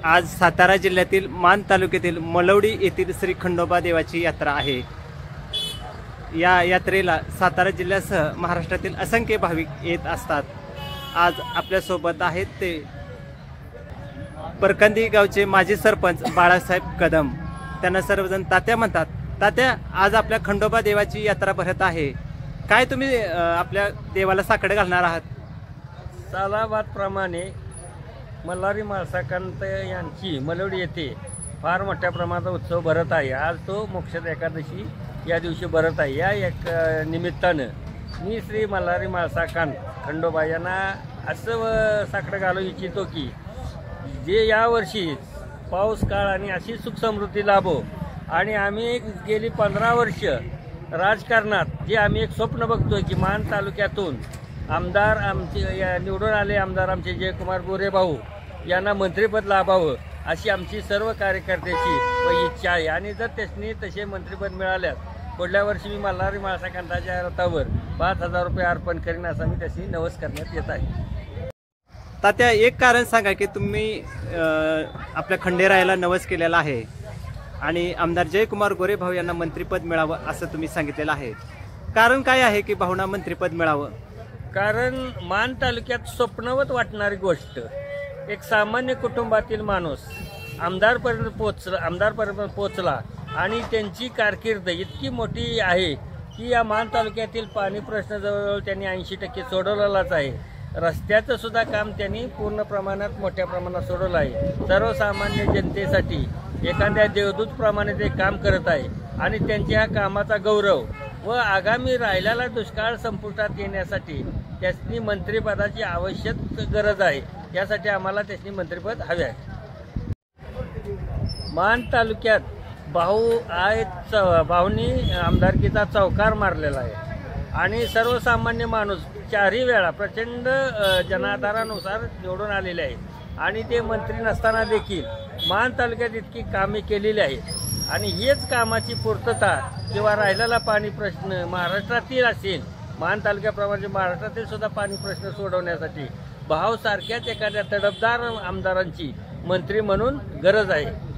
आज सातारा जिल्ह्यातील मान तालुक्यातील मलवडी येथील श्री खंडोबा देवाची यात्रा आहे। या यात्रेला सातारा जिल्ह्यासह महाराष्ट्रातील असंख्य भाविक येत असतात। आज आपल्यासोबत आहेत ते परकंदी गावचे माजी सरपंच बाळासाहेब कदम। त्यांना सर्वजण तात्या म्हणतात। तात्या, आज आपल्या खंडोबा देवाची यात्रा भरत आहे, काय तुम्ही आपल्या देवाला साकडे घालणार आहात? सालाबादप्रमाणे मल्हारी माळसाकांत यांची मलवडी येथे फार मोठ्या प्रमाणात उत्सव भरत आहे। आज तो मोक्षदा एकादशी या दिवशी भरत आहे। या एक निमित्तानं मी श्री मल्हारी माळसाकांत खंडोबा यांना असं साकडं घालू इच्छितो की जे यावर्षी पाऊस काळ आणि अशी सुख समृद्धी लाभो। आणि आम्ही गेली 15 वर्ष राजकारणात जे आम्ही एक स्वप्न बघतोय की मान तालुक्यातून आमदार आमचे निवडून आले आमदार आमचे जयकुमार गोरे भाऊ यांना मंत्रिपद लाभावं अशी आमची सर्व कार्यकर्त्याची इच्छा आहे। आणि जर त्यांनी तसे मंत्रिपद मिळाल्यास पुढल्या वर्षी मी मल्हारी माळसाकांताच्या रथावर 5,000 रुपये अर्पण करीन असं मी त्याची नवस करण्यात येत आहे। तात्या, एक कारण सांगा की तुम्ही आपल्या खंडेरायाला नवस केलेला आहे आणि आमदार जयकुमार गोरे भाऊ यांना मंत्रिपद मिळावं असं तुम्ही सांगितलेलं आहे। कारण काय आहे की भाऊंना मंत्रिपद मिळावं? कारण मान तालुक्यात स्वप्नवत वाटणारी गोष्ट, एक सामान्य कुटुंबातील माणूस आमदारपर्यंत पोचला आणि त्यांची कारकीर्द इतकी मोठी आहे की या मान तालुक्यातील पाणी प्रश्न जवळजवळ त्यांनी 80% सोडवलेलाच आहे। रस्त्याचं सुद्धा काम त्यांनी पूर्ण प्रमाणात मोठ्या प्रमाणात सोडवलं आहे। सर्वसामान्य जनतेसाठी एखाद्या देवदूतप्रमाणे ते काम करत आहे आणि त्यांच्या ह्या कामाचा गौरव व आगामी राहिलेला दुष्काळ संपुष्टात येण्यासाठी त्यांनी मंत्रिपदाची आवश्यक गरज आहे। यासाठी आम्हाला त्यांनी मंत्रिपद हवे आहे। मान तालुक्यात भाऊंनी आमदारकीचा चौकार मारलेला आहे आणि सर्वसामान्य माणूस 4 वेळा प्रचंड जनाधारानुसार निवडून आलेले आहे आणि ते मंत्री नसताना देखील मान तालुक्यात इतकी कामे केलेली आहेत आणि हेच कामाची पूर्तता किंवा राहिलेला पाणी प्रश्न महाराष्ट्रातील असेल, मान तालुक्याप्रमाणे महाराष्ट्रातील सुद्धा पाणी प्रश्न सोडवण्यासाठी भाऊ सारख्याच एखाद्या तडफदार आमदारांची मंत्री म्हणून गरज आहे।